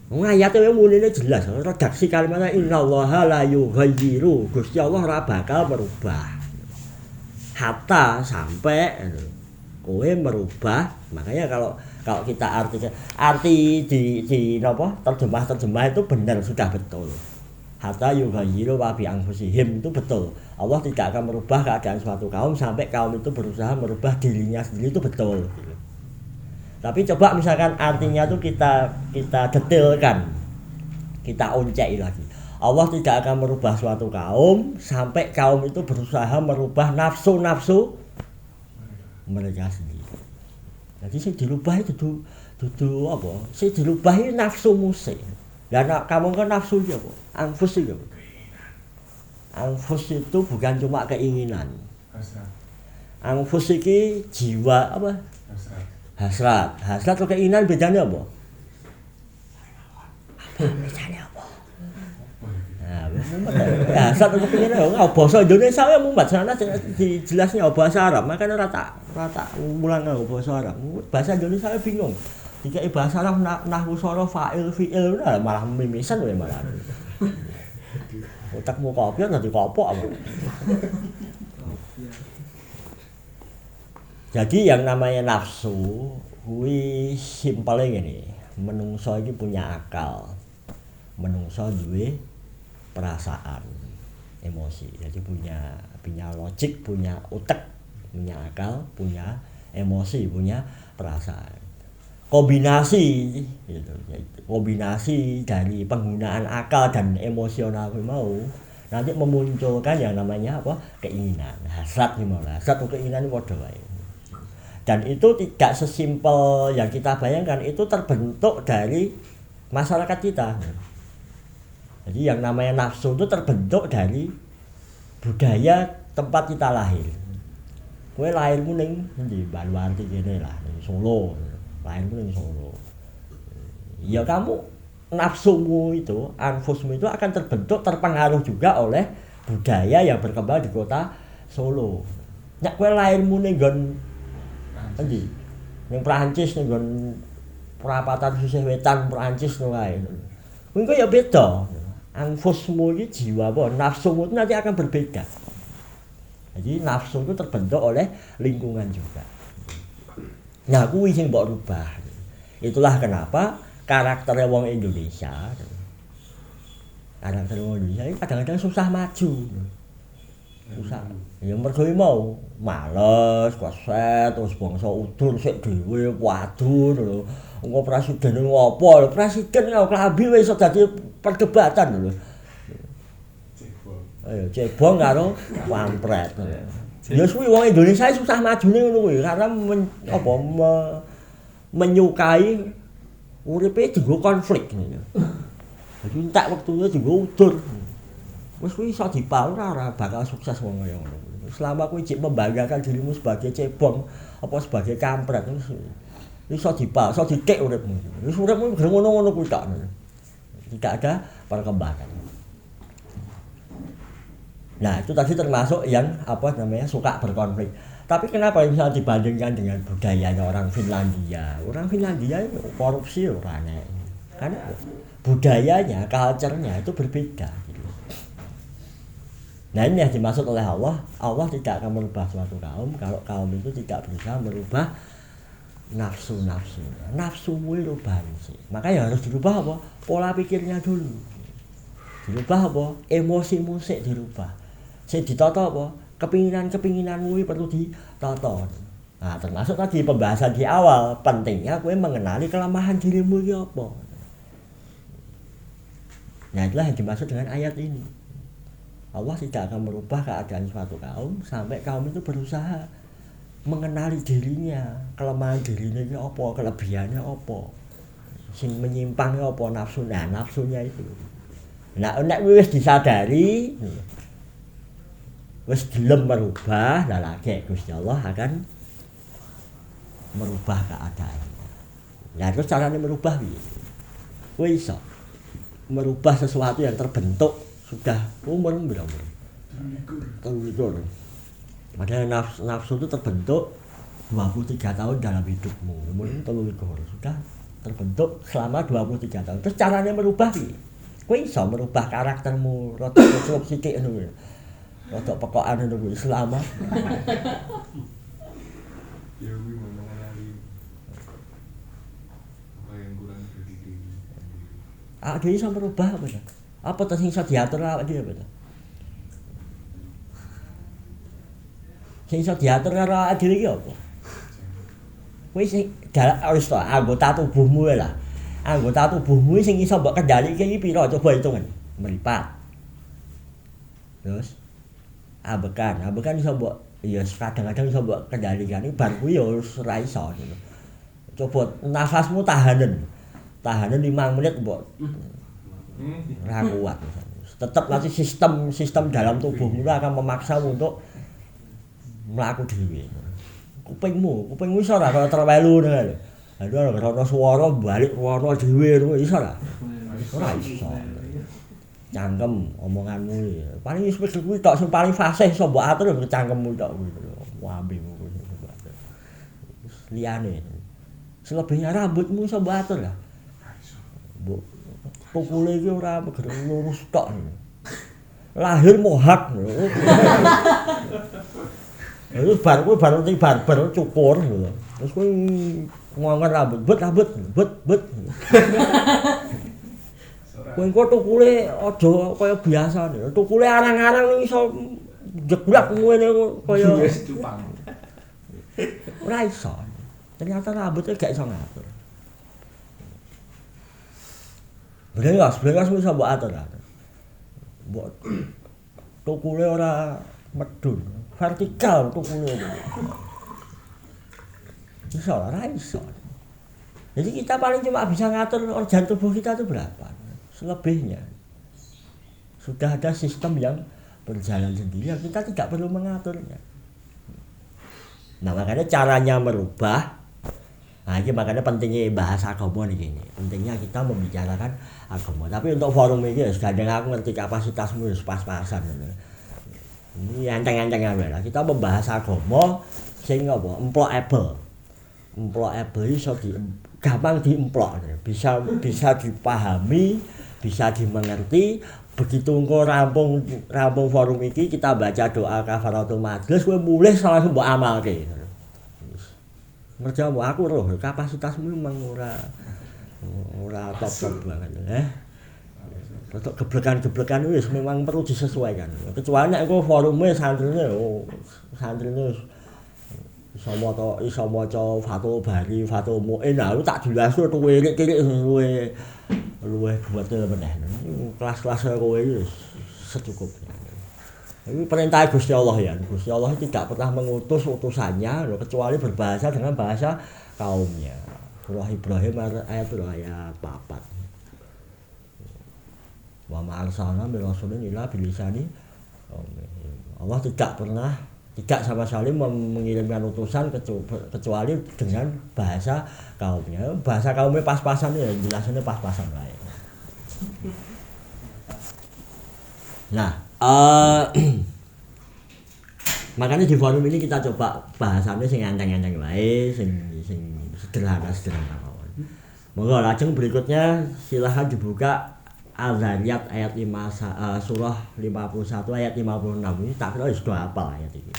Wong ayate muline jelas, redaksi kalimatnya innallaha la yughayyiru. Gusti Allah ora bakal merubah. Hatta sampai kowe merubah. Makanya kalau kita arti di napa terjemah itu benar, sudah betul. Hatta yughayyiru wa bi anfusihim itu betul. Allah tidak akan merubah keadaan suatu kaum sampai kaum itu berusaha merubah dirinya sendiri, itu betul. Tapi coba misalkan artinya tuh kita detailkan, kita uncai lagi. Allah tidak akan merubah suatu kaum sampai kaum itu berusaha merubah nafsu-nafsu mereka sendiri. Jadi sing dirubah itu dudu apa? Sing dirubah itu nafsu musik. Lah kamu kan nafsu iki apa? Anfus iki. Anfus itu bukan cuma keinginan. Anfus iki jiwa apa? Hasrat atau keinginan bedanya apa? Bedanya apa? Nah, hasrat atau keinginan bahasa Indonesia ya mumet sana dijelasnya bahasa Arab, makanya rata mulang bahasa Arab. Bahasa Indonesia bingung. Jika bahasa Arab nahwu sara fa'il fi'il malah mimisan wae malah. Otakmu kopian dadi kopok apa? Jadi yang namanya nafsu kuwi simpele ngene. Menungso iki punya akal. Menungso duwe perasaan, emosi. Jadi punya logik, punya otak, punya akal, punya emosi, punya perasaan. Kombinasi gitu. Kombinasi dari penggunaan akal dan emosional mau nanti memunculkan yang namanya apa? Keinginan, hasrat gimana? Hasrat atau keinginan padha wae. Dan itu tidak sesimpel yang kita bayangkan, itu terbentuk dari masyarakat kita. Jadi yang namanya nafsu itu terbentuk dari budaya tempat kita lahir. Kowe lahirmu ning ndi? Baluwanti kene lah, ning Solo. Lahirmu ning Solo. Ya kamu nafsumu itu, anfusmu itu akan terbentuk, terpengaruh juga oleh budaya yang berkembang di kota Solo. Nek kowe lahirmu ning nggon endi? Ning Prancis ning nggon perapatan sisih wetan Prancis ngono wae. Kuwi ya beda. Anfusmu iki jiwa apa nafsumu itu nanti akan berbeda. Jadi nafsu itu terbentuk oleh lingkungan juga. Nah, kuwi sing mbok rubah. Itulah kenapa karakter wong Indonesia kadang-kadang susah maju. Susah. Ya mergo mau males, koset, terus bangsa udur sik dhewe, waduh lho. Engko presiden ngopo? Presiden kok klambi wis iso dadi perdebatan lho. Ayo cebong karo wampret. Ya suwi wong Indonesia susah majune ngono kuwi karena menyukai uripe dienggo konflik ngono. Jadi entek wektune dienggo udur. Wis kuwi iso dipal ora bakal sukses wong kaya ngono. Selama kuwi cek membanggakan dirimu sebagai cebong apa sebagai kampret iso dipal, iso ditik uripmu. Wis uripmu ngono-ngono kuwi tok. Tidak ada perkembangan. Nah, itu tadi termasuk yang suka berkonflik. Tapi kenapa misalnya dibandingkan dengan budayanya orang Finlandia? Orang Finlandia korupsi ora nek. Karena budayanya, culture-nya itu berbeda gitu. Nah, ini yang dimaksud oleh Allah. Allah tidak akan merubah suatu kaum kalau kaum itu tidak berusaha merubah nafsu-nafsu. Nafsumu rubah sih. Makanya harus dirubah apa? Pola pikirnya dulu. Dirubah apa? Emosimu sik dirubah. Sing ditata apa? Kepinginanmu perlu ditata. Nah, termasuk tadi pembahasan di awal, pentingnya kowe mengenali kelemahan dirimu iki apa. Nah, itulah yang dimaksud dengan ayat ini. Allah tidak akan merubah keadaan suatu kaum sampai kaum itu berusaha mengenali dirinya, kelemahan dirinya iki apa, kelebihannya apa. Sing menyimpangnya apa nafsunya itu. Nah, nek wis disadari wis gelem merubah, lah lagi Gusti Allah akan merubah keadaan. Nah, terus caranya merubah piye? Kowe iso merubah sesuatu yang terbentuk sudah umur berapa? 23. Padahal nafsu itu terbentuk 23 tahun dalam hidupmu. Umur 23 sudah terbentuk selama 23 tahun. Terus caranya merubah piye? Kowe iso merubah karaktermu rada kecluk sithik ngono kuwi. Rada pekokan ngono kuwi selama ya kuwi mengenali apa yang kurang dari diri sendiri. dhewe iso merubah apa ta? Apa ta sing iso diatur awake dhewe apa ta? Sing iso diatur karo awake dhewe iki apa? Kowe sing wis to anggota tubuhmu lah. Anggota tubuhmu sing iso mbok kendhalike iki pira? Coba hitungan. Meripat. Terus ambekan iso mbok ya kadang-kadang iso mbok kendalikan iki bar kuwi ya ora iso gitu. Coba nafasmu tahanan 5 menit mbok ora kuat. Tetep nanti sistem dalam tubuhmu akan memaksa untuk mlaku dhewe. Kupingmu iso ora kaya terwelu ngono lho. Aduh ora swara balik swara dhewe ngono iso ora? Ora iso. Cangkem omonganmu iki. Paling wis kuwi tok sing paling fasih iso mbok atur ya cangkemmu tok kuwi. Wambemu kuwi. Liyane. Selebihnya rambutmu iso mbok atur lah. Mbok tukule iki ora gereng lurus tok. Lahir mohak. Terus bar cukur gitu. Terus kowe ngongkon rambut, but. Kowe engko tukule aja kaya biasa nih. Tukule arang-arang iso jeblak ngene kaya wis cupang. Ora iso. Ternyata rambutnya gak iso ngatur. Blengas iso mbok atur. Mbok tukule ora medun, vertikal tukule. Iso ora iso. Jadi kita paling cuma bisa ngatur organ tubuh kita itu berapa. Selebihnya sudah ada sistem yang berjalan sendiri yang kita tidak perlu mengaturnya. Nah makanya caranya merubah. Nah ini makanya pentingnya bahasa agama nih ini. Pentingnya kita membicarakan agama. Tapi untuk forum ini kadang aku ngerti kapasitasmu pas-pasan. Ini enteng-enteng lah. Kita membahas agama sing apa? Employable iso gampang diemplok. Bisa dipahami, bisa dimengerti. Begitu engko rampung forum iki kita baca doa kafaratul majlis kowe mulih langsung mbok amalke. Merjamu aku roh kapasitasmu memang ora top banget Untuk geblekan wis memang perlu disesuaikan. Kecuali nek engko forume santrine iso maca Fathul Bari, Fathul Muin, aku tak jelasno tuwirik-tirik luwe buat meneh. Kelas-kelas kowe iki secukupnya. Ini perintah Gusti Allah ya. Gusti Allah tidak pernah mengutus utusannya kecuali berbahasa dengan bahasa kaumnya. Surah Ibrahim ayat 4. Wa ma arsalna min rasulin illa bilisani. Allah tidak sama sekali mengirimkan utusan kecuali dengan bahasa kaumnya. Bahasa kaumnya pas-pasan ya, jelasannya pas-pasan wae. Nah, makanya di forum ini kita coba bahasannya sing enteng-enteng wae, sing sederhana mawon. Monggo lajeng berikutnya silahkan dibuka Al-Zariyat ayat 5 surah 51 ayat 56 ini tak kira sudah hafal ayat ini.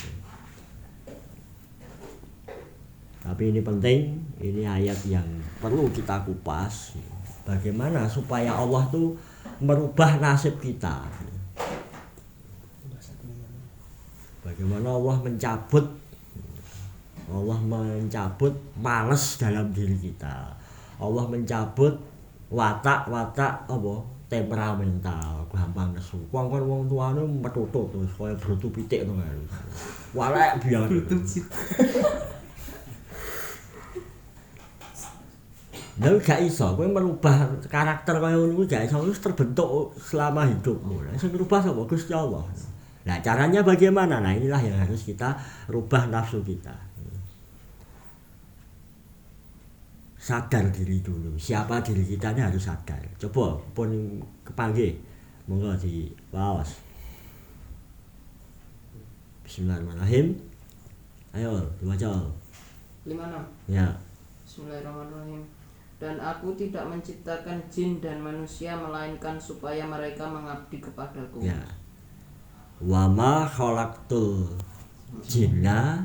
Tapi ini penting, ini ayat yang perlu kita kupas. Bagaimana supaya Allah tuh merubah nasib kita. Bagaimana Allah mencabut males dalam diri kita. Allah mencabut watak apa temperamental, gampang nesu. Kongkon wong tuane metutut terus kaya brutu pitik ngono kae. Walek biar. Nek gak iso kowe merubah karakter kaya ngono kuwi gak iso wis terbentuk selama hidupmu. Lah sing ngrubah sapa Gusti Allah. Nah, caranya bagaimana? Nah, inilah yang harus kita rubah nafsu kita. Sadar diri dulu. Siapa diri kita ini harus sadar. Coba pun kepanggih. Monggo di waos. Bismillahirrahmanirrahim. Ayo, dibaca. 56. Ya. Bismillahirrahmanirrahim. Dan aku tidak menciptakan jin dan manusia melainkan supaya mereka mengabdi kepadaku. Ya. Wa ma khalaqtul jinna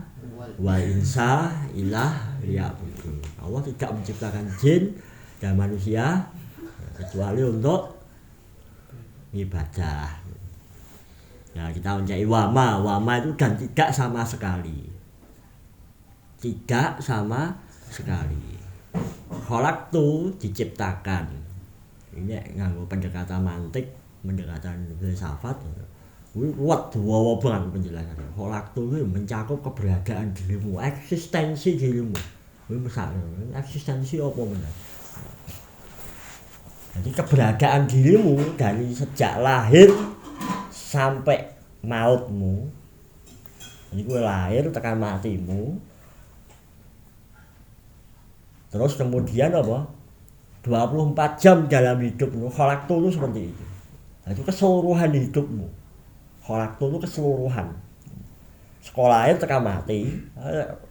wal insa illa liya'budun. Allah tidak menciptakan jin dan manusia kecuali untuk ibadah. Ya, kita mencari wama itu dan tidak sama sekali. Tidak sama sekali. Khalaqtu diciptakan. Ini nganggo pendekatan mantik, pendekatan filsafat. Kuat wawa banget penjelasannya. Khalaqtu itu mencakup keberadaan dirimu, eksistensi dirimu. Kuwi misalnya eksistensi apa meneh? Jadi keberadaan dirimu dari sejak lahir sampai mautmu. Jadi kowe lahir tekan matimu. Terus kemudian apa? 24 jam dalam hidupmu. Khalaqtu itu seperti itu. Nah, itu keseluruhan hidupmu. Khalaqtu itu keseluruhan. Sekolah lahir tekan mati.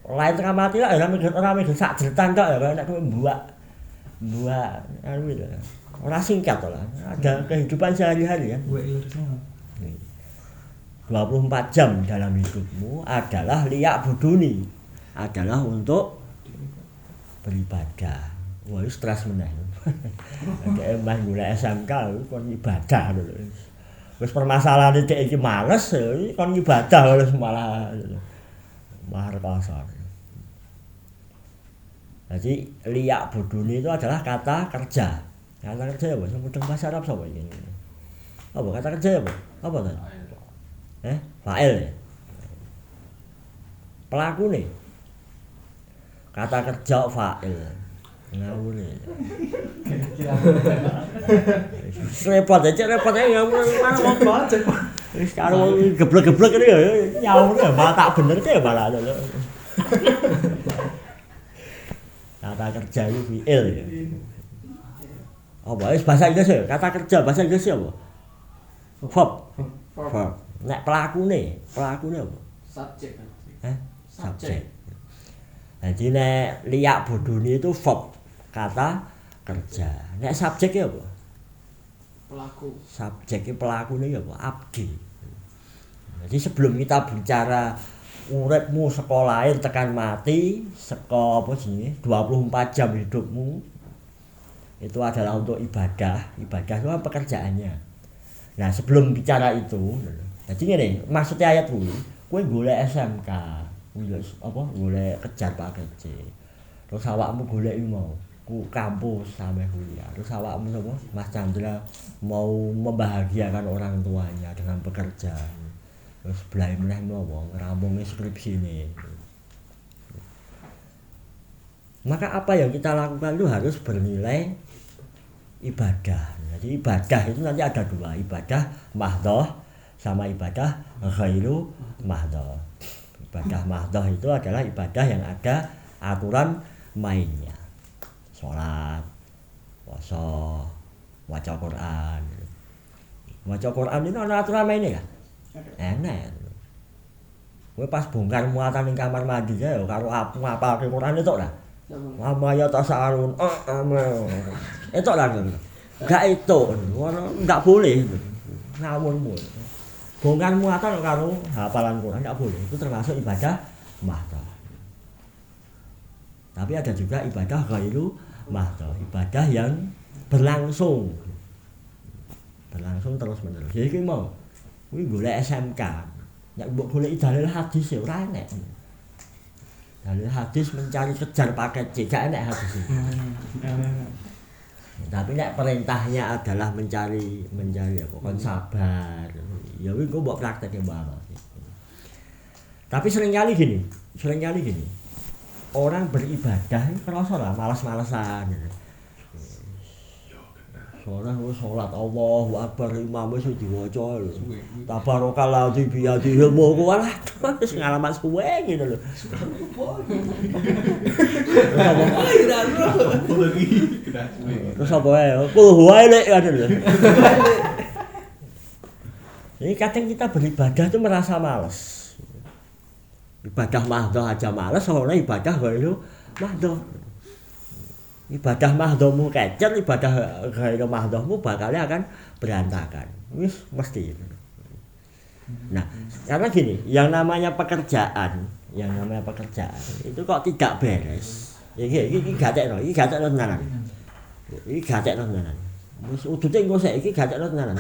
Lahir tekan mati lah ora mung sak jeritan tok ya nek kowe mbuak anu itu. Ora singkat to lah. Ada kehidupan sehari-hari kan. 24 jam dalam hidupmu adalah liya'buduni. Adalah untuk beribadah. Wah, itu stres meneh. Kayak emang gula SMK kon ibadah lho. Wis permasalahan iki males kon ibadah wis malah kasar. Jadi liya'buduni itu adalah kata kerja. Kata kerja apa? Mudeng bahasa Arab sapa iki? Apa kata kerja apa? Apa tadi? Fa'il ya. Pelaku nih. Kata kerja fa'il. Ngawur nih. Repot aja ngawur banget. Wis karo geblek-geblek ini ya nyawur ya malah tak bener ya malah. Kata kerja itu fi'il ya. Apa wis bahasa Inggris ya? Kata kerja bahasa Inggris apa? Verb. Nek pelakune apa? Subjek. Subjek. Jadi nek liya'buduni itu verb, kata kerja. Nek subjeknya apa? Pelaku. Subjeknya pelakune apa? Abdi. Jadi sebelum kita bicara uripmu sekolah lahir tekan mati, saka apa jenenge 24 jam hidupmu itu adalah untuk ibadah. Ibadah itu apa pekerjaannya? Nah, sebelum bicara itu, jadi ngene, maksudnya ayat kuwi, kowe golek SMK, golek kejar paket C. Terus awakmu golek mau ku kampus sampai kuliah. Terus awakmu sapa? Mas Chandra mau membahagiakan orang tuanya dengan pekerjaan. Terus belai meneh apa? Ngrampungi skripsine. Maka apa yang kita lakukan itu harus bernilai ibadah. Jadi ibadah itu nanti ada dua, ibadah mahdhah sama ibadah ghairu mahdhah. Ibadah mahdhah itu adalah ibadah yang ada aturan mainnya. Salat, puasa, maca Quran. Maca Quran itu ada aturan mainnya kan? Enak. Kowe pas bongkar muatan ning kamar mandi ya karo ngapalke Quran itu lah. Mama ya tasarun. Itu lah. Enggak itu, enggak boleh. Ngawurmu. Bongkar muatan karo hafalan Quran enggak boleh. Itu termasuk ibadah mahdhah. Tapi ada juga ibadah ghairu mahdhah, ibadah yang berlangsung. Berlangsung terus-menerus. Jadi iki mau kuwi golek SMK. Nek mbok golek dalil hadis ya ora enek. Dalil hadis mencari kejar paket C, gak enek hadis itu. Tapi nek perintahnya adalah mencari apa kon sabar. Ya kuwi engko mbok praktekke mbak. Tapi seringkali gini. Orang beribadah kerasa lah malas-malesan. Sholat Allahu Akbar imam wis diwaca lho. Tabarakallahu bi yadihi mulku walah wis ngalaman suwe gitu lho. Terus apa wae? Kul wae lek kan lho. Jadi kadang kita beribadah itu merasa malas. Ibadah mahdhah aja malas, soalnya ibadah ghairu mahdhah. Ibadah mahdohmu kecil, ibadah ghairu mahdohmu bakalnya akan berantakan. Wis mesti. Nah, karena gini, yang namanya pekerjaan itu kok tidak beres. Iki gatekno tenanan. Iki gatekno tenanan. Wis udute engko saiki gatekno tenanan.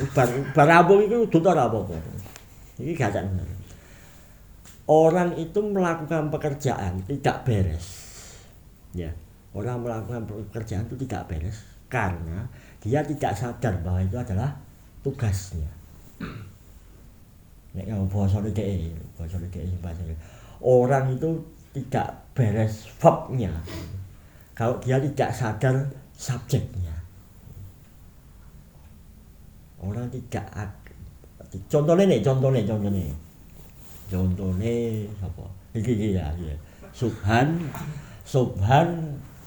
Bar rampung iki udut ora apa-apa. Iki gatekno tenanan. Orang itu melakukan pekerjaan tidak beres. Ya. Orang melakukan pekerjaan itu tidak beres karena dia tidak sadar bahwa itu adalah tugasnya. Nek yang bahasane dhek, orang itu tidak beres verbnya kalau dia tidak sadar subjeknya. Orang tidak contohnya sapa? Iki ya. Subhan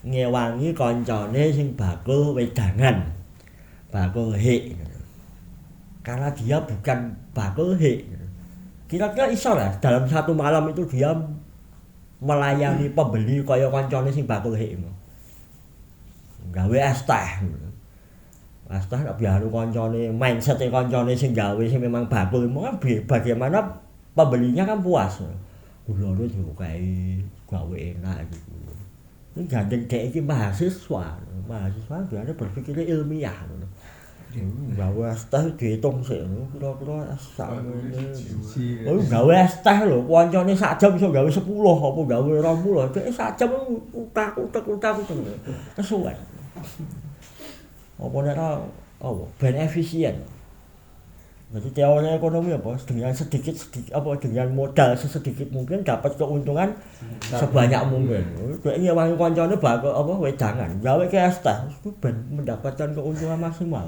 ngewangi koncone sing bakul wedangan. Bakul hik. Karena dia bukan bakul hik. Kira-kira iso lah dalam satu malam itu dia melayani pembeli kaya koncone sing bakul hik. Gawe es teh. Es teh nek biaru koncone, mindset koncone sing gawe sing memang bakul, bagaimana pembelinya kan puas. Gulane dikai gawe enak gitu. Ini gandeng kayak iki mahasiswa biasanya berpikirnya ilmiah. Gawe es teh dihitung sik kira-kira sakmene. Oh gawe es teh lho, kancane sak jam iso gawe 10 apa gawe 20. Dek sak jam utak kesuwen. Apa nek ben efisien. Jadi teori ekonomi apa dengan sedikit dengan modal sesedikit mungkin dapat keuntungan sebanyak mungkin. Dek ngewangi kancane bakal apa wedangan, gawe ke es teh ben mendapatkan keuntungan maksimal.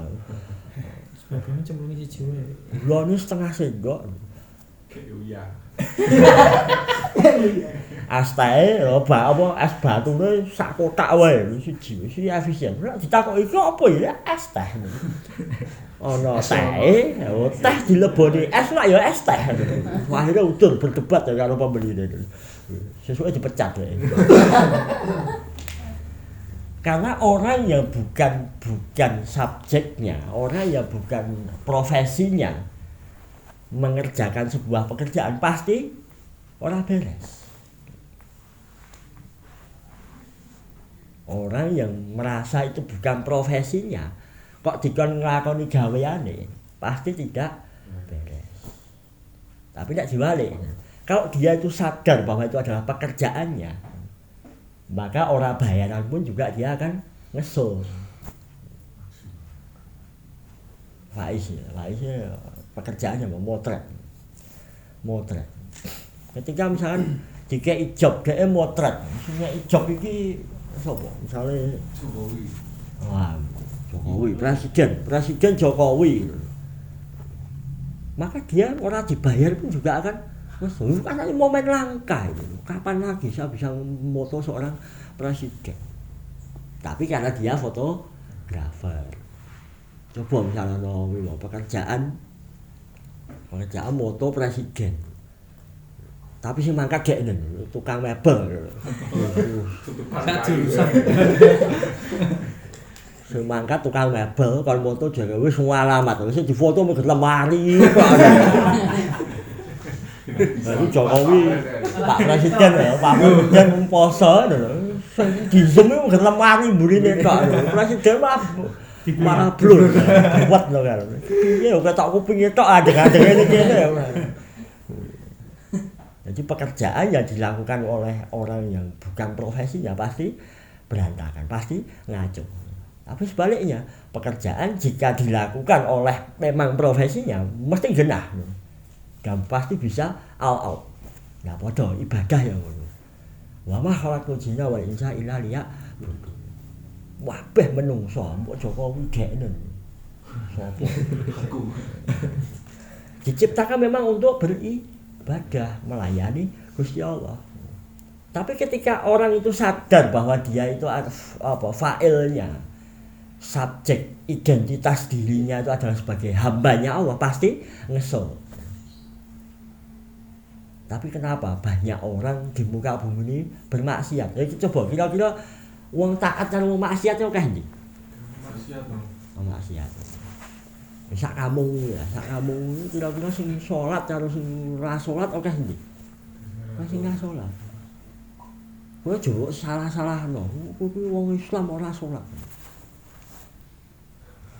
Sebabnya cemplungi siji wae. Lho setengah sendok. Iya. Es teh es batune sak kotak wae siji wis efisien. Nek ditakoki iki apa ya es teh. Ono teh dileboni es lak ya es teh. Akhirnya udur berdebat ya karo pembeli itu. Sesuai dipecat ya. Karena orang yang bukan subjeknya, orang yang bukan profesinya mengerjakan sebuah pekerjaan pasti orang beres. Orang yang merasa itu bukan profesinya kok dikon nglakoni gaweane pasti tidak beres. Tapi tidak diwalik. Kalau dia itu sadar bahwa itu adalah pekerjaannya, maka orang bayaran pun juga dia akan ngesul. Faiz pekerjaannya motret. Ketika misalkan dikei job dhek motret, sing job iki sapa? Misale Jokowi. Wah, Jokowi, presiden Jokowi. Maka dia orang dibayar pun juga akan karena ini momen langka itu. Kapan lagi saya bisa moto seorang presiden? Tapi karena dia fotografer. Coba misalnya pekerjaan moto presiden. Tapi sing mangkat dekne tukang mebel. Sak jurusan. Sing mangkat tukang mebel kon moto jare wis semua alamat. Wis difoto mung lemari kok. Lalu Jokowi Pak Presiden poso lho. Sing di Zoom mung lemari mburine tok. Presiden malah blur. Buat lho kan. Piye kok ketok kupinge tok adeng-adeng ngene kene. Jadi pekerjaan yang dilakukan oleh orang yang bukan profesinya pasti berantakan, pasti ngaco. Tapi sebaliknya, pekerjaan jika dilakukan oleh memang profesinya mesti genah. Dan pasti bisa all out. Nah, padha ibadah ya ngono. Wa ma khalaqul jinna wal insa illa liya'budun. Wabeh menungso, mbok Jokowi dekne. Sopo? Diciptakan memang untuk beribadah, melayani Gusti Allah. Tapi ketika orang itu sadar bahwa dia itu fa'ilnya, subjek identitas dirinya itu adalah sebagai hambanya Allah, pasti ngesel. Tapi kenapa banyak orang di muka bumi ini bermaksiat? Jadi coba kira-kira Wong taat karo wong maksiat yo akeh ndi? Maksiat no. Wong maksiat. Sak kampung ya, sak kampung kira-kira sing salat karo sing ora salat akeh ndi? Sing ora salat. Kowe aja salah-salahno. Kuwi wong Islam ora salat.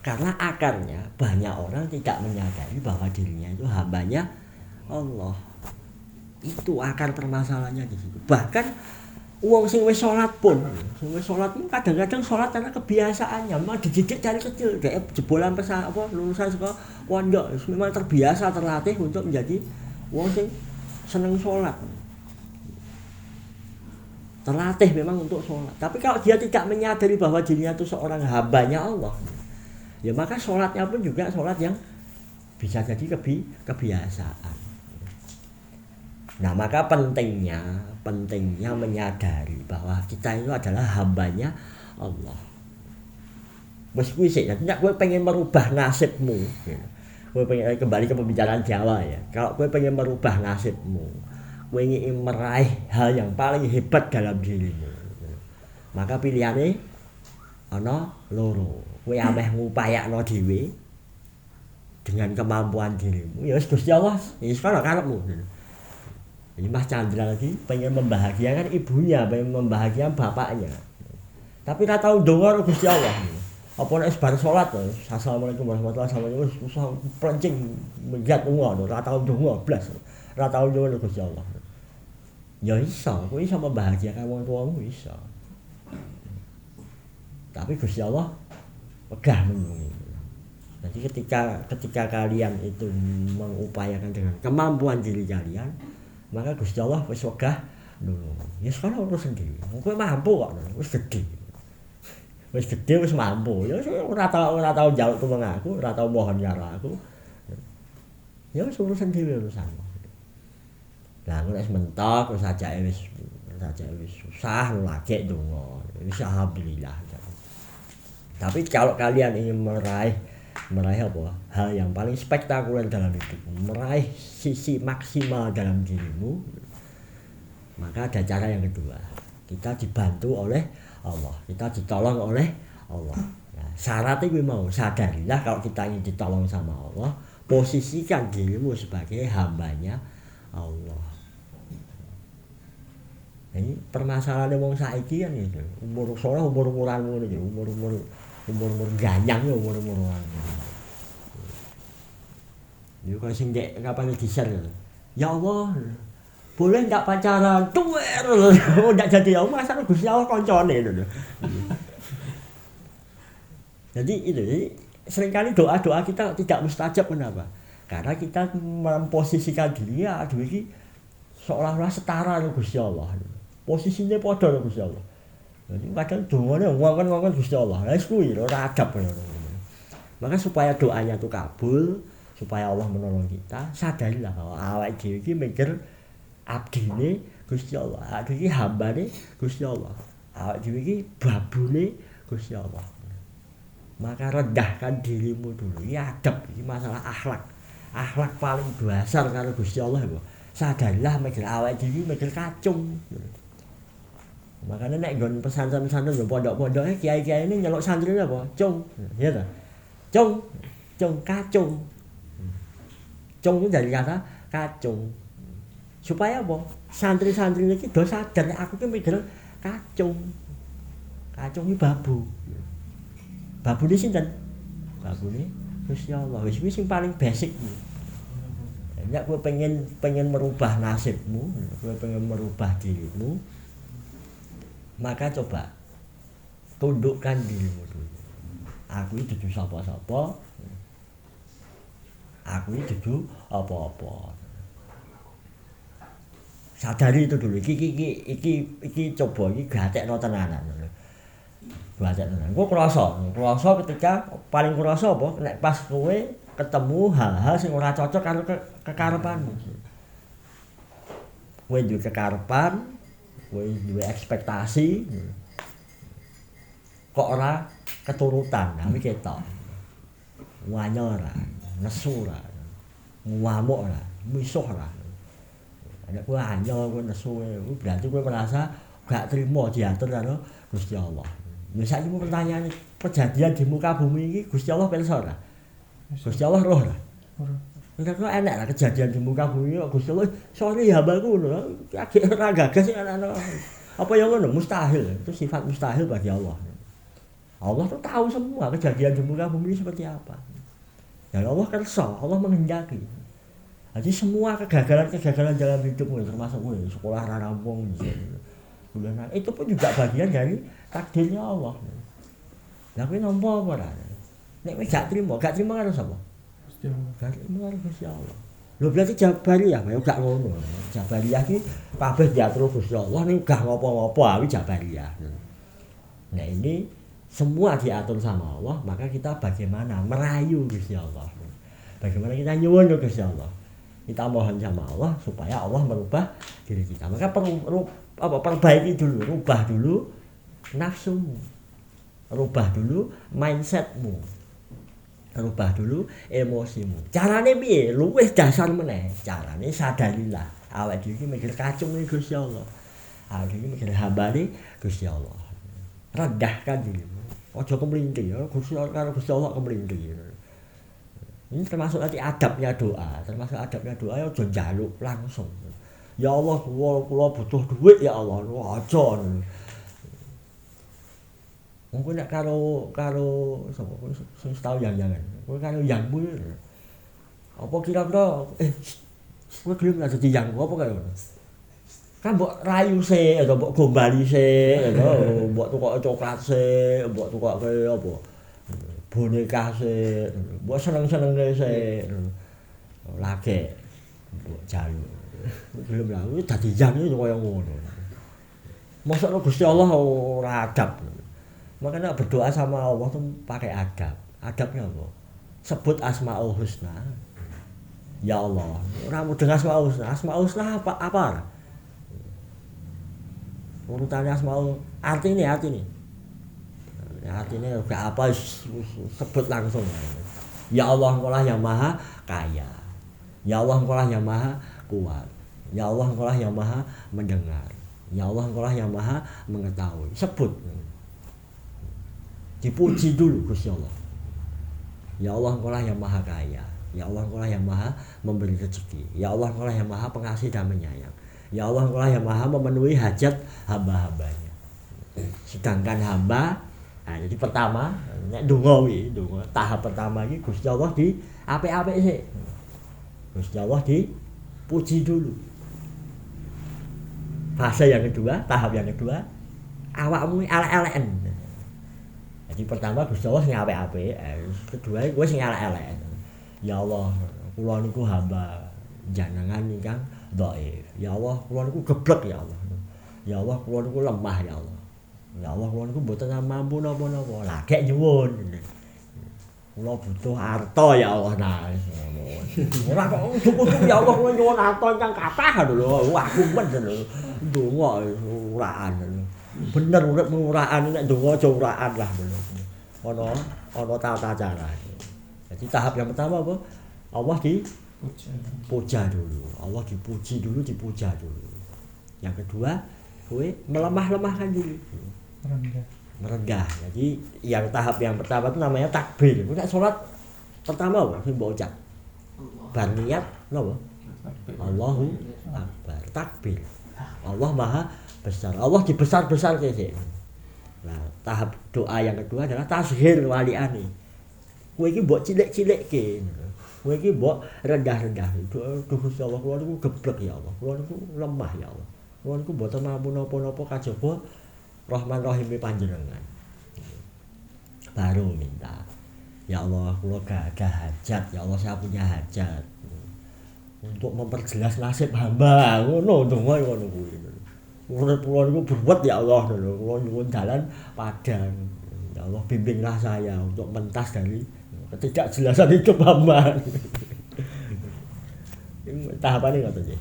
Karena akarnya banyak orang tidak menyadari bahwa dirinya itu hambanya Allah. Itu akar permasalahannya di situ. Bahkan wong sing wis salat pun, sing wis salat itu kadang-kadang salat karena kebiasaannya, memang dididik dari kecil, kayak jebolan lulusan sekolah pondok, memang terbiasa terlatih untuk menjadi wong sing seneng salat. Terlatih memang untuk sholat. Tapi kalau dia tidak menyadari bahwa dirinya itu seorang hambanya Allah, ya maka sholatnya pun juga sholat yang bisa jadi kebiasaan. Nah maka pentingnya menyadari bahwa kita itu adalah hambanya Allah. Meskipun sih, nanti gue pengen merubah nasibmu, gue pengen kembali ke pembicaraan Jawa ya. Kalau gue pengen merubah nasibmu, gue ingin meraih hal yang paling hebat dalam dirimu, maka pilihannya ana loro. Kowe ameh ngupayakno dhewe dengan kemampuan dirimu, ya wis Gusti Allah, wis kana karepmu. Ini Mas Chandra lagi pengen membahagiakan ibunya, pengen membahagiakan bapaknya. Tapi ora tau ndonga Gusti Allah. Apa nek bar salat, assalamualaikum warahmatullahi wabarakatuh, susah plencing menjat ngono, ora tau ndonga blas. Ora tau ndonga Gusti Allah. Ya iso, kowe iso membahagiakan wong tuamu iso. Tapi Gusti Allah wegah menunggu. Jadi ketika kalian itu mengupayakan dengan kemampuan diri kalian, maka Gusti Allah wis wegah dulu. Ya sekarang urus sendiri. Kowe mampu kok, wis gede. Wis gede wis mampu. Ya ora tau njaluk tulung aku, ora tau mohon karo aku. Ya wis urusan dhewe urusanmu. Lah nek mentok wis ajake wis susah lagi donga. Wis alhamdulillah. Tapi kalau kalian ingin meraih apa? Hal yang paling spektakuler dalam hidupmu, meraih sisi maksimal dalam dirimu, maka ada cara yang kedua. Kita dibantu oleh Allah, kita ditolong oleh Allah. Nah, syaratnya gue mau sadarilah kalau kita ingin ditolong sama Allah, posisikan dirimu sebagai hambanya Allah. Ini permasalahan wong saiki kan itu. Umur-umuranmu itu, umur ganyang ya umur-umuran. Yo kalau sing dek kapan di-share. Ya Allah, boleh enggak pacaran? Tuwer. Enggak jadi ya masa Gusti Allah koncone itu. Jadi itu seringkali doa-doa kita tidak mustajab. Kenapa? Karena kita memposisikan diri ya aduh iki seolah-olah setara dengan Gusti Allah. Posisinya padha dengan Gusti Allah. Jadi kadang dongane ngongkon Gusti Allah. Lah kuwi ora adab. Maka supaya doanya itu kabul, supaya Allah menolong kita, sadarilah bahwa awake dhewe iki mikir abdine Gusti Allah. Awake iki hambane Gusti Allah. Awake dhewe iki babune Gusti Allah. Maka rendahkan dirimu dulu. Ini adab, ini masalah akhlak. Akhlak paling dasar karo Gusti Allah iku. Sadarilah mikir awake dhewe mikir kacung. Makanya nek nggon pesantren-pesantren yo pondok-pondoke kiai-kiai ini nyeluk santrine apa? Cung. Ya ta? Cung kacung. Cung itu dari kata kacung. Supaya apa? Santri-santri iki do sadar aku ki mikir kacung. Kacung iki babu. Babune sinten? Babune Gusti Allah. Wis sing paling basic. Nek kowe pengen merubah nasibmu, kowe pengen merubah dirimu, maka coba tundukkan dirimu dulu. Aku iki dudu sapa-sapa. Aku iki dudu apa-apa. Sadari itu dulu. Iki coba iki gatekno tenanan. Gatekno. Engko krasa ketika paling krasa apa? Nek pas kowe ketemu hal-hal sing ora cocok karo kekarepanmu. Kowe duwe kekarepan, kowe duwe ekspektasi, kok ora keturutan, nah iki ketok. Wanyo ora, nesu ora, ngamuk ora, misuh ora. Nek kowe anyo, kowe nesu, berarti kowe merasa gak trimo diatur karo Gusti Allah. Lha saiki pertanyaan kejadian di muka bumi iki Gusti Allah pirsa ora? Gusti Allah roh ora? Ora. Kira-kira enak lah kejadian di muka bumi kok Gusti Allah sorry hambaku ngono. Agek ora gagas sing ana. Apa yang ngono mustahil. Itu sifat mustahil bagi Allah. Allah tuh tahu semua kejadian di muka bumi seperti apa. Dan Allah kersa, Allah menghendaki. Jadi semua kegagalan-kegagalan dalam hidupmu termasuk sekolah rampung itu pun juga bagian dari takdirnya Allah. Lah kowe nampa apa ora? Nek kowe gak trimo karo sapa? Gusti Allah. Gak trimo karo Gusti Allah. Lho berarti Jabariyah ya gak ngono. Jabariyah iki kabeh diatur Gusti Allah ning gak ngopo-ngopo awi Jabariyah. Nah ini semua diatur sama Allah, maka kita bagaimana merayu Gusti Allah. Bagaimana kita nyuwun ke Gusti Allah. Kita mohon sama Allah supaya Allah merubah diri kita. Maka perbaiki dulu, rubah dulu nafsumu. Rubah dulu mindsetmu. Rubah dulu emosimu. Carane piye? Luwih dasar meneh. Carane sadarilah awake dhewe iki mikir kacunge Gusti Allah. Awake dhewe mikir hambane Gusti Allah. Rendahkan dirimu. Aja kemlinti ya, Gusti Allah karo Gusti Allah kemlinti. Ini termasuk nanti adabnya doa, termasuk adabnya doa ya aja njaluk langsung. Ya Allah, kula butuh duit ya Allah, aja. Mungkin nek karo sapa sing tau yang-yangan. Kowe karo yangmu apa kira-kira kowe gelem gak dadi yang apa kaya ngono. Kan mbok rayu se atau mbok gombali se atau mbok tukok coklat se, mbok tukokke apa? Boneka se, mbok seneng-senenge se. Lagi mbok jalu. Gelem lah kuwi dadi yang iki kaya ngono. Mosok Gusti Allah ora adab. Makanya berdoa sama Allah tuh pakai adab. Adabnya apa? Sebut Asmaul Husna. Ya Allah, ora mudeng Asmaul Husna. Asmaul Husna apa? Urutannya Asmaul artinya. Artinya gak apa sebut langsung. Ya Allah engkaulah yang maha kaya. Ya Allah engkaulah yang maha kuat. Ya Allah engkaulah yang maha mendengar. Ya Allah engkaulah yang maha mengetahui. Sebut. Dipuji dulu Gusti Allah. Ya Allah engkaulah yang maha kaya. Ya Allah engkaulah yang maha memberi rezeki. Ya Allah engkaulah yang maha pengasih dan menyayang. Ya Allah engkaulah yang maha memenuhi hajat hamba-hambanya. Sedangkan hamba, nah jadi pertama, nek donga tahap pertama iki Gusti Allah di apik-apik sik. Gusti Allah dipuji dulu. Fase yang kedua, tahap yang kedua, awakmu elek-eleken. Jadi pertama Gusti Allah sing apik-apik, kedua kowe sing elek-eleken. Ya Allah, kula niku hamba jenengan ingkang dhaif. Ya Allah, kula niku geblek ya Allah. Ya Allah, kula niku lemah ya Allah. Ya Allah, kula niku mboten mampu napa-napa. Lah gek nyuwun. Kula butuh harta ya Allah nah. Ora kok cukup ya Allah kula nyuwun harta ingkang kathah lho. Aku men lho. Donga uraan lho. Bener urip uraan nek donga aja uraan lah lho. Ana tata cara. Jadi tahap yang pertama apa? Allah dipuja dulu. Allah dipuji dulu, dipuja dulu. Yang kedua, kowe melemah-lemahkan diri. Merendah. Jadi yang tahap yang pertama itu namanya takbir. Nek salat pertama apa sing mbok ucap? Bar niat napa? Allahu Akbar. Takbir. Allah Maha Besar. Allah dibesar-besarke sik. Nah, tahap doa yang kedua adalah tashhir waliane. Kowe iki mbok cilik-cilikke. Kowe iki mbok rendah-rendah. Gusti Allah kula niku geblek ya Allah. Kula niku lemah ya Allah. Kula niku mboten mampu napa-napa kajaba Rahman Rahime panjenengan. Baru minta. Ya Allah, kula gak ada hajat. Ya Allah, saya punya hajat. Untuk memperjelas nasib hamba. Ngono ndonga ngono kuwi. Kula niku berbuat ya Allah lho. Kula nyuwun dalan padang. Ya Allah, bimbinglah saya untuk mentas dari ketidakjelasan hidup hamba. Tahapannya ngoten nggih.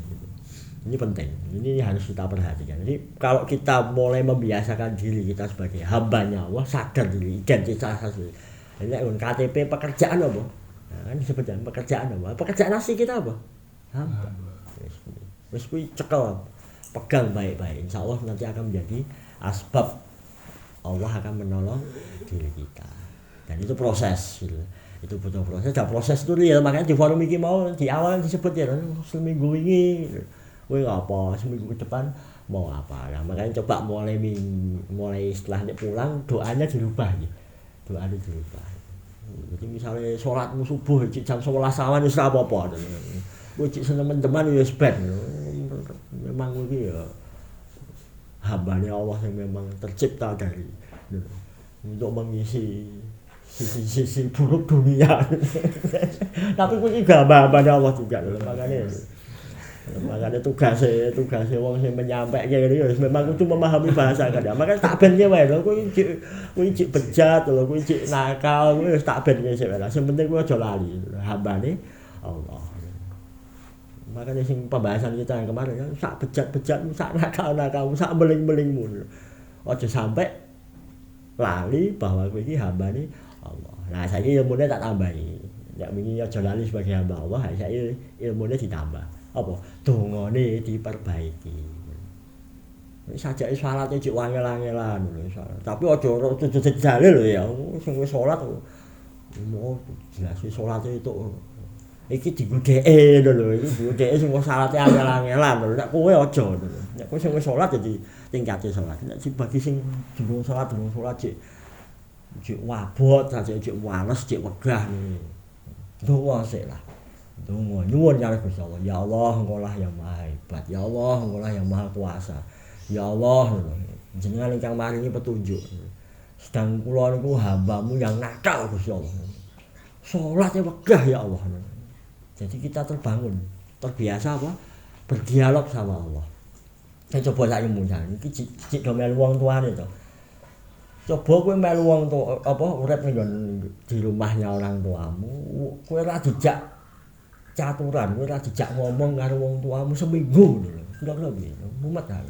Ini penting. Ini harus kita perhatikan. Jadi kalau kita mulai membiasakan diri kita sebagai hambanya Allah, sadar diri, identitas asli. Ini KTP pekerjaan apa? Nah, kan disebutkan pekerjaan apa? Pekerjaan asli kita apa? Hamba. Wis kuwi cekel. pegang baik-baik, insya Allah nanti akan menjadi asbab Allah akan menolong diri kita. Dan itu proses gitu. Itu butuh proses, dan proses itu real. Makanya di forum ini mau di awal disebut ya seminggu ini kowe apa, seminggu ke depan mau apa. Nah, makanya coba mulai setelah pulang doanya dirubah gitu. Doanya dirubah. Jadi misalnya sholatmu subuh jam 11 awan wis ora apa-apa. Kowe cek seneng teman ya wis ben. Memang iki ya hambane Allah yang memang tercipta dari untuk mengisi sisi buruk dunia. Tapi kowe iki hamba-hambane Allah juga lho. Makanya tugasnya wong sing menyampaikan ngene ya memang kudu memahami bahasa kan. Makanya tak ben wae lho kowe iki bejat lho, kowe iki nakal, kowe wis tak ben sik wae. Sing penting kowe aja lali hambane Allah. Makanya sing pembahasan kita yang kemarin kan sak bejat-bejatmu, sak nakal-nakalmu, sak meling-melingmu. Aja sampai lali bahwa kowe iki hambane Allah. Nah, saiki ilmune tak tambahi. Nek wingi aja lali sebagai hamba Allah, saiki ilmune ditambah. Apa? Dongane diperbaiki. Wis sajake salate cek wangel-angelan lho. Tapi aja jejale lho ya. Sing wis salat mau jelas salate itu iki digodheke lho, iki digodheke sing wis salate angel-angelan lho. Nek kowe aja lho. Nek kowe sing wis salat dadi tingkate salat. Nek dibagi sing durung salat cek wabot, cek wales, cek wegah nih. Donga sik lah. Donga nyuwun karo Gusti Allah. Ya Allah, Engkau lah yang Maha Hebat. Ya Allah, Engkau lah yang Maha Kuasa. Ya Allah, jenengan ingkang maringi petunjuk. Sedang kula niku hamba-Mu yang nakal Gusti Allah. Salatnya wegah ya Allah. Jadi kita terbangun, terbiasa apa? Berdialog sama Allah. Saya coba tak ilmunya, ini cik do melu wong tuane to. Coba kowe melu wong tua apa urip di rumahnya orang tuamu, kowe ora dijak caturan, kowe ora dijak ngomong karo wong tuamu seminggu lho. Kira-kira piye? Mumet ta.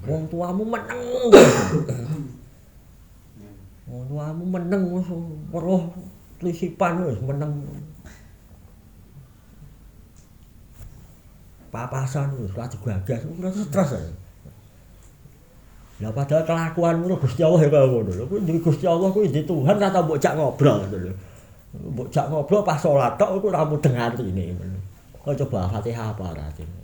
Wong tuamu meneng. Wong tuamu meneng wis weruh lisipan wis meneng. Papasan wis ora digagas, ora stres. Lah padahal kelakuanmu Gusti Allah ya kaya ngono lho. Kuwi duwe Gusti Allah kuwi di Tuhan kata mbok jak ngobrol ngono lho. Mbok jak ngobrol pas salat tok iku ora mudeng atine ngono. Kok coba Fatihah apa ora atine.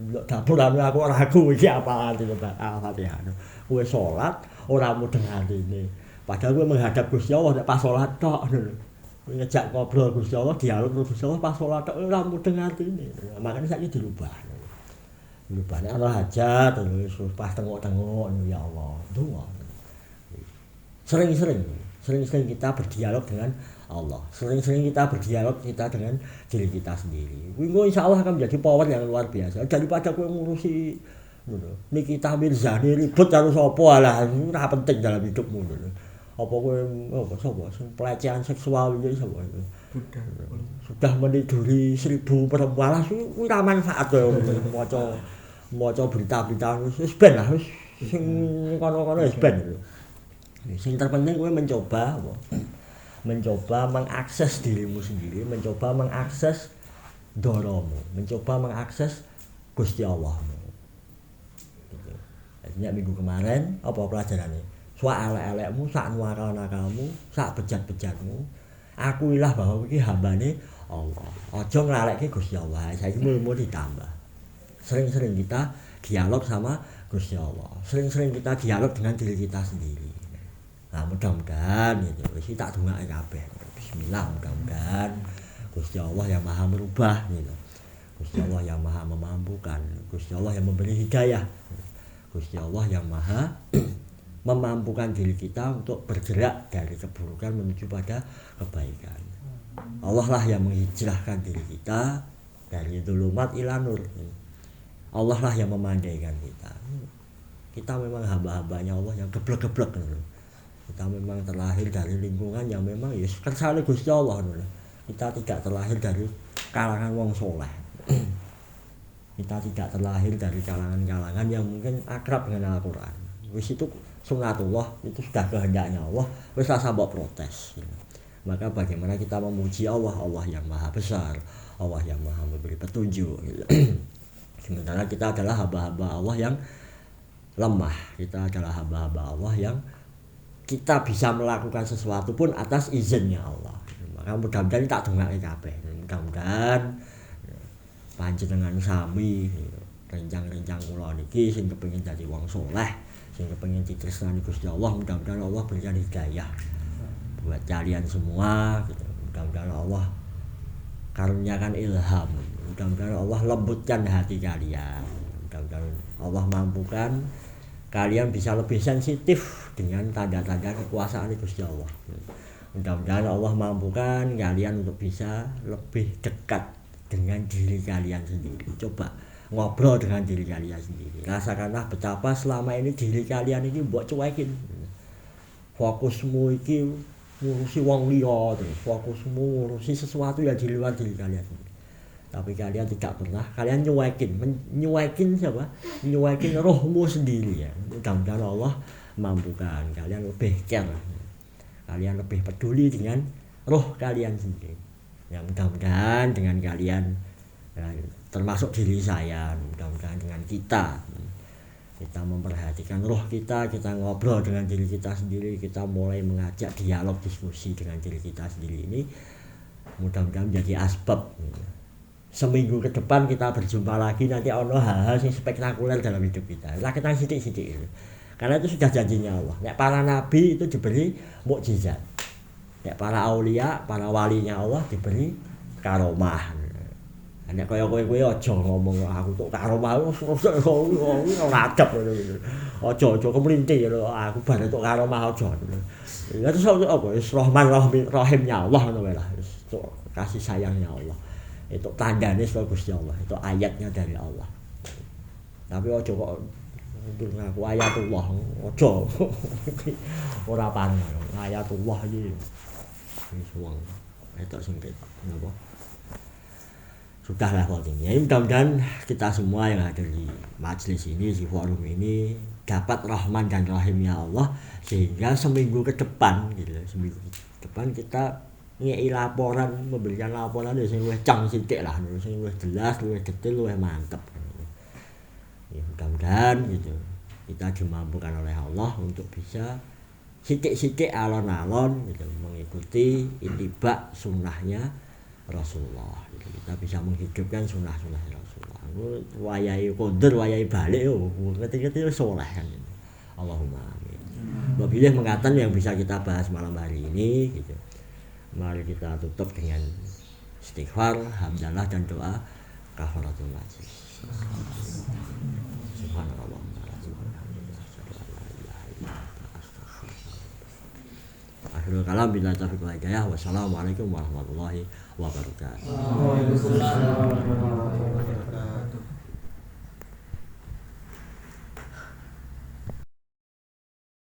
Ndok dapurane aku ora aku iki apa atine Al-Fatihah. Kowe salat ora mudeng atine. Padahal kowe menghadap Gusti Allah nek pas salat tok ngono lho. Ngejak ngobrol Gusti Allah, dialog karo Gusti Allah pas salat tok ora mudeng atine. Makane saiki dirubah. Nek ana hajat terus pas tengok-tengok ya Allah. Donga. Sering-sering kita berdialog dengan Allah. Sering-sering kita berdialog dengan diri kita sendiri. Kuwi insyaallah akan menjadi power yang luar biasa. Daripada kowe ngurusi ngono. Nikita Mirzani ribut karo sapa lah, ora penting dalam hidupmu ngono. Apa kowe apa sapa sing pelecehan seksual iki sapa itu? Sudah meniduri 1000 perempuan kuwi ora manfaat kowe maca berita-berita wis ben lah wis sing kono-kono wis ben lho. Sing terpenting kowe mencoba mengakses dirimu sendiri, mencoba mengakses doromu, mencoba mengakses Gusti Allahmu. Gitu. Jadi minggu kemarin apa pelajarannya? Sak elek-elekmu, sak nakal-nakalmu, sak bejat-bejatmu, akuilah bahwa iki hambane Allah. Aja nglalekke Gusti Allah. Saiki ilmu ditambah. Sering-sering kita dialog sama Gusti Allah. Sering-sering kita dialog dengan diri kita sendiri. Nah, mudah-mudahan itu wis tak dongake kabeh. Bismillah, mudah-mudahan Gusti Allah yang Maha merubah gitu. Gusti Allah yang Maha memampukan, Gusti Allah yang memberi hidayah. Gusti Allah yang Maha memampukan diri kita untuk bergerak dari keburukan menuju pada kebaikan. Allah lah yang menghijrahkan diri kita dari dzulumat ila nur. Allah lah yang memandaikan kita. Kita memang hamba-hambanya Allah yang geblek-geblek. Kita memang terlahir dari lingkungan yang memang ya kersane Gusti Allah. Kita tidak terlahir dari kalangan wong soleh. Kita tidak terlahir dari kalangan-kalangan yang mungkin akrab dengan Al-Quran. Wis itu sunnatullah, itu sudah kehendaknya Allah. Wis ora mbok protes. Maka bagaimana kita memuji Allah, Allah yang Maha Besar, Allah yang Maha memberi petunjuk. Sementara kita adalah hamba-hamba Allah yang lemah. Kita adalah hamba-hamba Allah yang kita bisa melakukan sesuatu pun atas izinnya Allah. Maka mudah-mudahan tak dongake kabeh. Mudah-mudahan panjenengan sami rencang-rencang kula niki sing kepengin dadi wong saleh, sing kepengin ditresnani Gusti Allah, mudah-mudahan Allah berikan hidayah buat kalian semua gitu. Mudah-mudahan Allah karuniakan ilham, mudah-mudahan Allah lembutkan hati kalian, mudah-mudahan Allah mampukan kalian bisa lebih sensitif dengan tanda-tanda kekuasaan Gusti Allah. Mudah-mudahan Allah mampukan kalian untuk bisa lebih dekat dengan diri kalian sendiri. Coba ngobrol dengan diri kalian sendiri, rasakanlah betapa selama ini diri kalian ini mbok cuekin. Fokusmu iki ngurusi wong liya, fokusmu ngurusi sesuatu yang di luar diri kalian. Tapi kalian tidak pernah, kalian nyuekin siapa? Nyuekin rohmu sendiri ya. Mudah-mudahan Allah mampukan kalian lebih care, kalian lebih peduli dengan roh kalian sendiri. Ya mudah-mudahan dengan kalian, ya, termasuk diri saya, mudah-mudahan dengan kita memperhatikan roh kita ngobrol dengan diri kita sendiri, kita mulai mengajak dialog diskusi dengan diri kita sendiri ini, mudah-mudahan menjadi asbab seminggu ke depan kita berjumpa lagi nanti ono hal-hal yang spektakuler dalam hidup kita. Lakukan sidik-sidik itu. Karena itu sudah janjinya Allah. Nek para nabi itu diberi mukjizat. Nek para aulia, para walinya Allah diberi karomah. Nek kaya kowe aja ngomong aku tok karomah ora adab ngono. Aja kemlinti aku bar tok karomah aja. Ya terus apa wis Rahman Rahimnya Allah ngono wae lah. Itu kasih sayangnya Allah. Itu tandane saka Gusti Allah, itu ayatnya dari Allah. Tapi aja kok ngaku ayatullah, aja. Ora pareng ayatullah iki. Wis wong etok sing napa. Sudahlah pokoknya. Mudah-mudahan kita semua yang ada di majelis ini, di forum ini dapat rahman dan rahimnya Allah sehingga seminggu ke depan gitu. Seminggu ke depan kita ngei laporan, memberikan laporan sing luwih cang sithik lah, sing luwih jelas, luwih detail, luwih mantep. Ya, mudah-mudahan gitu kita dimampukan oleh Allah untuk bisa sithik-sithik alon-alon gitu mengikuti ittiba sunnahnya Rasulullah. Gitu. Kita bisa menghidupkan sunnah-sunnah Rasulullah. Wayahe kondur, wayahe balik yo ngerti-ngerti wis saleh kan. Allahumma amin. Wabillah mengatakan yang bisa kita bahas malam hari ini gitu. Mari kita tutup dengan istighfar, hamdalah dan doa kafaratul majlis. Subhanallah. Akhirul kalam billahi taufiq wal hidayah. Wassalamualaikum warahmatullahi wabarakatuh. Waalaikumsalam.